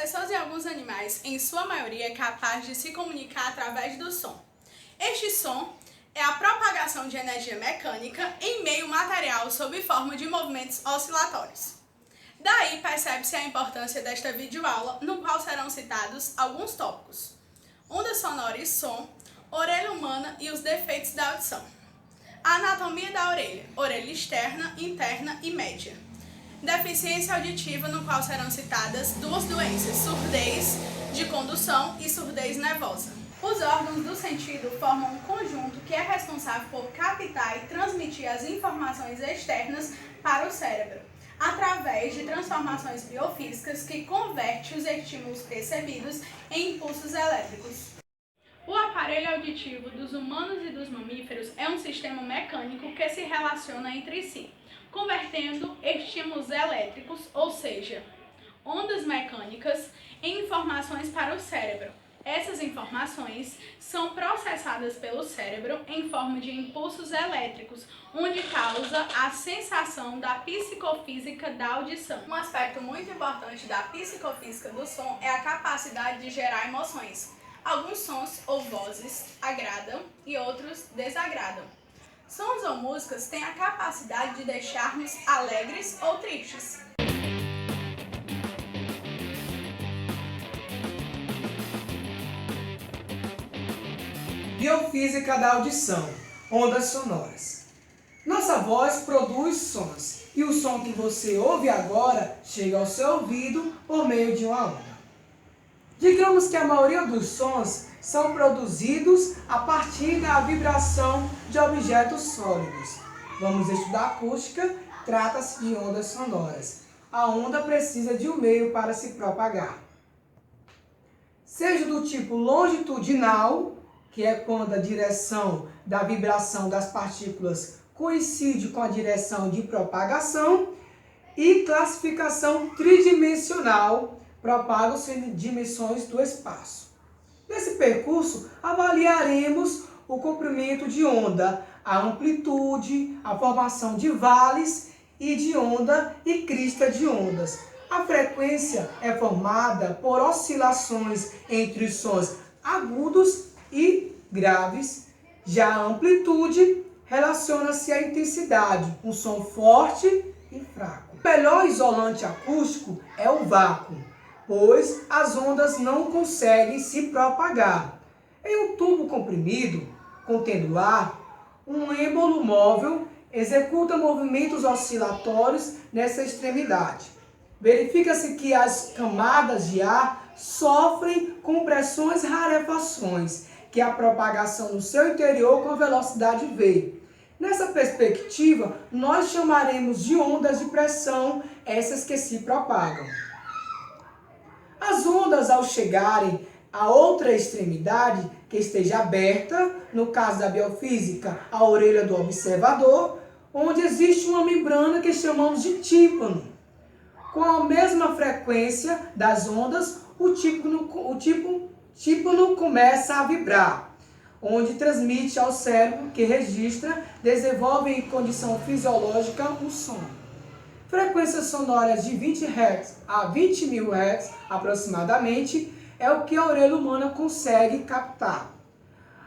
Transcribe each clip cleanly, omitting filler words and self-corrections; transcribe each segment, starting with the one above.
pessoas e alguns animais, em sua maioria, é capaz de se comunicar através do som. Este som é a propagação de energia mecânica em meio material sob forma de movimentos oscilatórios. Daí percebe-se a importância desta videoaula, no qual serão citados alguns tópicos: onda sonora e som, orelha humana e os defeitos da audição, a anatomia da orelha, orelha externa, interna e média, deficiência auditiva, no qual serão citadas duas doenças, surdez de condução e surdez nervosa. Os órgãos do sentido formam um conjunto que é responsável por captar e transmitir as informações externas para o cérebro, através de transformações biofísicas que converte os estímulos percebidos em impulsos elétricos. O aparelho auditivo dos humanos e dos mamíferos é um sistema mecânico que se relaciona entre si, convertendo estímulos elétricos, ou seja, ondas mecânicas, em informações para o cérebro. Essas informações são processadas pelo cérebro em forma de impulsos elétricos, onde causa a sensação da psicofísica da audição. Um aspecto muito importante da psicofísica do som é a capacidade de gerar emoções. Alguns sons ou vozes agradam e outros desagradam. Sons ou músicas têm a capacidade de deixar-nos alegres ou tristes. Biofísica da audição, ondas sonoras. Nossa voz produz sons e o som que você ouve agora chega ao seu ouvido por meio de uma onda. Digamos que a maioria dos sons são produzidos a partir da vibração de objetos sólidos. Vamos estudar acústica, trata-se de ondas sonoras. A onda precisa de um meio para se propagar. Seja do tipo longitudinal, que é quando a direção da vibração das partículas coincide com a direção de propagação, e classificação tridimensional, propagam-se em dimensões do espaço. Nesse percurso, avaliaremos o comprimento de onda, a amplitude, a formação de vales e de onda e crista de ondas. A frequência é formada por oscilações entre os sons agudos e graves. Já a amplitude relaciona-se à intensidade, um som forte e fraco. O melhor isolante acústico é o vácuo, pois as ondas não conseguem se propagar. Em um tubo comprimido, contendo ar, um êmbolo móvel executa movimentos oscilatórios nessa extremidade. Verifica-se que as camadas de ar sofrem com pressões e rarefações, que é a propagação no seu interior com a velocidade v. Nessa perspectiva, nós chamaremos de ondas de pressão essas que se propagam. As ondas, ao chegarem a outra extremidade que esteja aberta, no caso da biofísica, a orelha do observador, onde existe uma membrana que chamamos de tímpano. Com a mesma frequência das ondas, o tímpano começa a vibrar, onde transmite ao cérebro, que registra, desenvolve em condição fisiológica o som. Frequências sonoras de 20 Hz a 20.000 Hz aproximadamente é o que a orelha humana consegue captar.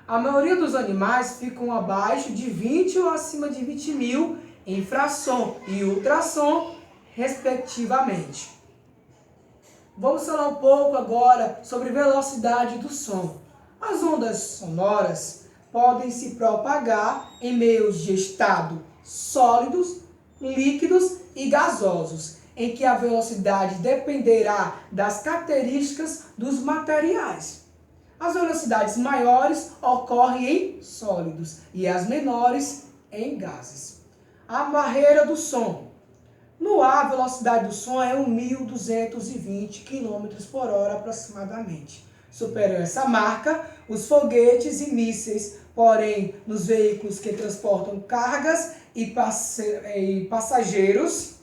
A maioria dos animais ficam abaixo de 20 ou acima de 20.000 em infrassom e ultrassom, respectivamente. Vamos falar um pouco agora sobre velocidade do som. As ondas sonoras podem se propagar em meios de estado sólidos, líquidos e gasosos, em que a velocidade dependerá das características dos materiais. As velocidades maiores ocorrem em sólidos e as menores em gases. A barreira do som. No ar, a velocidade do som é 1.220 km por hora aproximadamente. Superam essa marca os foguetes e mísseis, porém, nos veículos que transportam cargas e passageiros,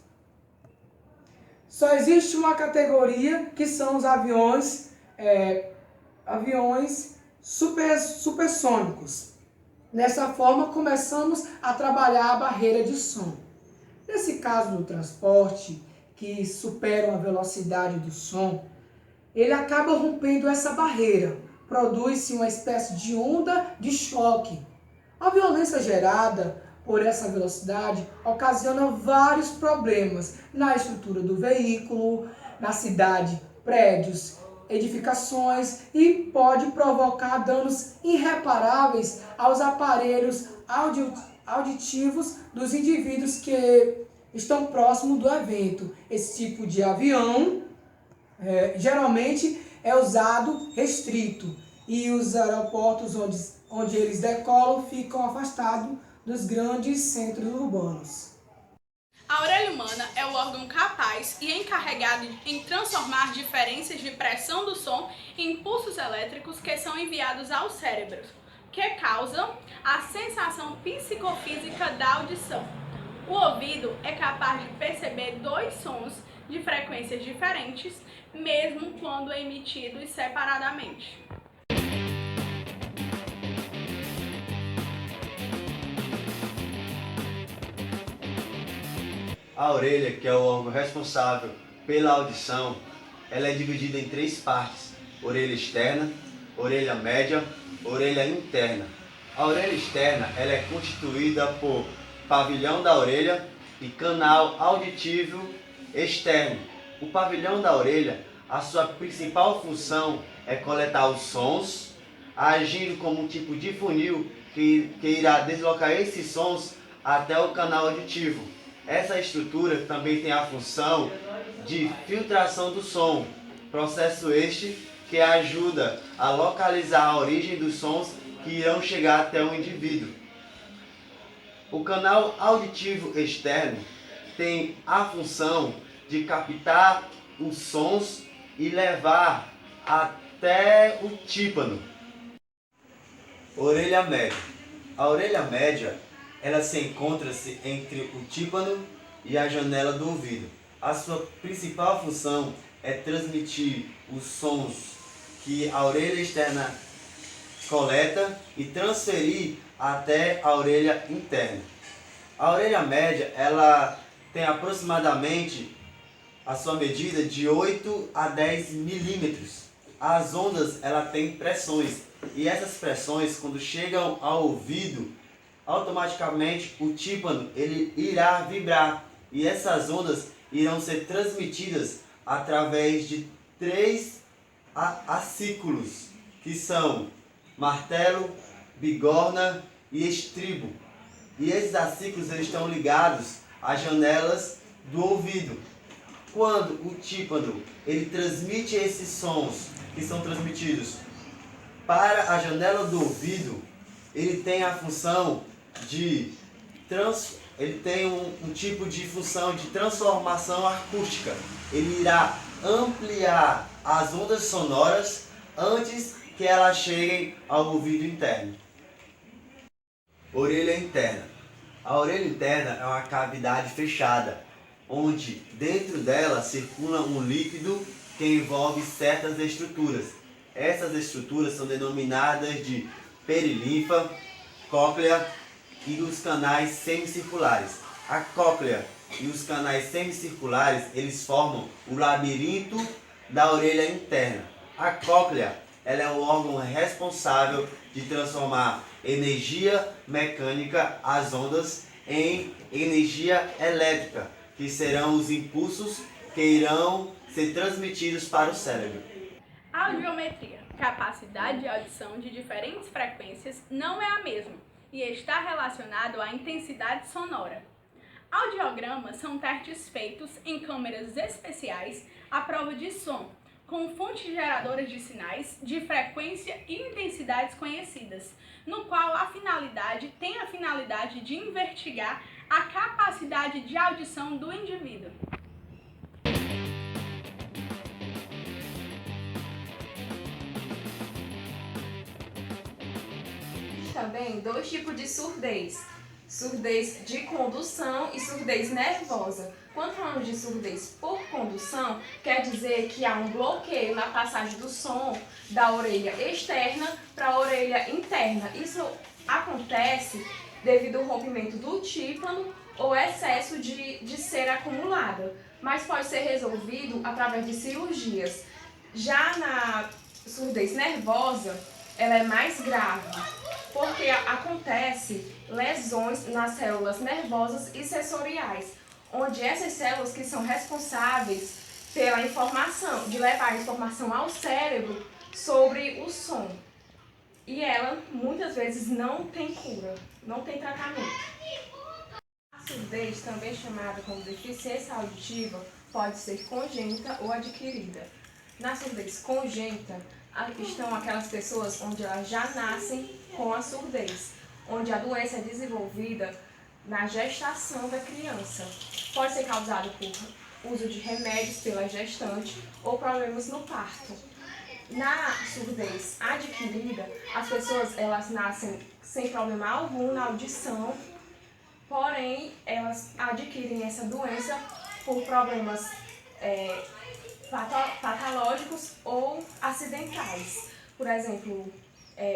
só existe uma categoria, que são os aviões supersônicos. Dessa forma, começamos a trabalhar a barreira de som. Nesse caso do transporte, que superam a velocidade do som, ele acaba rompendo essa barreira. Produz-se uma espécie de onda de choque. A violência gerada por essa velocidade ocasiona vários problemas na estrutura do veículo, na cidade, prédios, edificações e pode provocar danos irreparáveis aos aparelhos auditivos dos indivíduos que estão próximos do evento. Esse tipo de avião geralmente é usado restrito e os aeroportos onde eles decolam ficam afastados dos grandes centros urbanos. A orelha humana é o órgão capaz e encarregado em transformar diferenças de pressão do som em impulsos elétricos que são enviados ao cérebro, que causam a sensação psicofísica da audição. O ouvido é capaz de perceber dois sons de frequências diferentes, mesmo quando emitidos separadamente. A orelha, que é o órgão responsável pela audição, ela é dividida em três partes: orelha externa, orelha média, orelha interna. A orelha externa ela é constituída por pavilhão da orelha e canal auditivo externo. O pavilhão da orelha, a sua principal função é coletar os sons, agindo como um tipo de funil que irá deslocar esses sons até o canal auditivo. Essa estrutura também tem a função de filtração do som, processo este que ajuda a localizar a origem dos sons que irão chegar até o indivíduo. O canal auditivo externo tem a função de captar os sons e levar até o tímpano. Orelha média. A orelha média ela se encontra-se entre o tímpano e a janela do ouvido. A sua principal função é transmitir os sons que a orelha externa coleta e transferir até a orelha interna. A orelha média ela tem aproximadamente a sua medida de 8 a 10 milímetros. As ondas ela tem pressões e essas pressões, quando chegam ao ouvido, automaticamente o tímpano ele irá vibrar e essas ondas irão ser transmitidas através de três acículos, que são martelo, bigorna e estribo. E esses acículos eles estão ligados às janelas do ouvido. Quando o tímpano ele transmite esses sons que são transmitidos para a janela do ouvido, ele tem a função de ele tem um tipo de função de transformação acústica. Ele irá ampliar as ondas sonoras antes que elas cheguem ao ouvido interno. Orelha interna. A orelha interna é uma cavidade fechada, onde dentro dela circula um líquido que envolve certas estruturas. Essas estruturas são denominadas de perilinfa, cóclea e os canais semicirculares. A cóclea e os canais semicirculares, eles formam o labirinto da orelha interna. A cóclea, ela é o órgão responsável de transformar energia mecânica, as ondas, em energia elétrica, que serão os impulsos que irão ser transmitidos para o cérebro. Audiometria. Capacidade de audição de diferentes frequências não é a mesma e está relacionado à intensidade sonora. Audiogramas são testes feitos em câmeras especiais à prova de som, com fontes geradoras de sinais de frequência e intensidades conhecidas, no qual tem a finalidade de investigar a capacidade de audição do indivíduo. Também dois tipos de surdez: surdez de condução e surdez nervosa. Quando falamos de surdez por condução, quer dizer que há um bloqueio na passagem do som da orelha externa para a orelha interna. Isso acontece devido ao rompimento do tímpano ou excesso de cera acumulada, mas pode ser resolvido através de cirurgias. Já na surdez nervosa, ela é mais grave, porque acontece lesões nas células nervosas e sensoriais, onde essas células que são responsáveis pela informação, de levar a informação ao cérebro sobre o som. E ela, muitas vezes, não tem cura, não tem tratamento. A surdez, também chamada como deficiência auditiva, pode ser congênita ou adquirida. Na surdez congênita, estão aquelas pessoas onde elas já nascem com a surdez, onde a doença é desenvolvida na gestação da criança. Pode ser causada por uso de remédios pela gestante ou problemas no parto. Na surdez adquirida, as pessoas elas nascem sem problema algum na audição, porém elas adquirem essa doença por problemas patológicos ou acidentais. Por exemplo,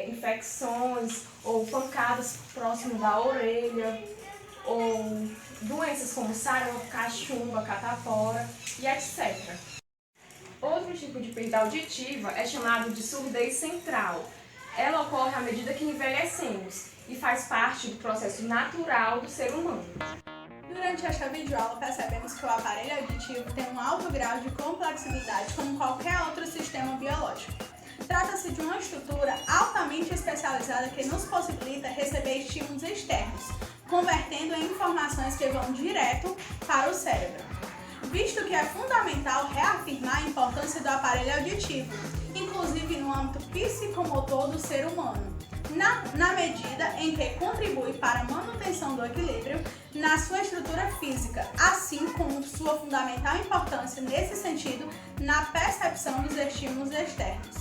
infecções ou pancadas próximo da orelha, ou doenças como sarampo, cachumba, catapora e etc. Outro tipo de perda auditiva é chamado de surdez central. Ela ocorre à medida que envelhecemos e faz parte do processo natural do ser humano. Durante esta videoaula, percebemos que o aparelho auditivo tem um alto grau de complexidade como qualquer outro sistema biológico. Trata-se de uma estrutura altamente especializada que nos possibilita receber estímulos externos, convertendo em informações que vão direto para o cérebro, visto que é fundamental reafirmar a importância do aparelho auditivo, inclusive no âmbito psicomotor do ser humano, na medida em que contribui para a manutenção do equilíbrio na sua estrutura física, assim como sua fundamental importância nesse sentido na percepção dos estímulos externos.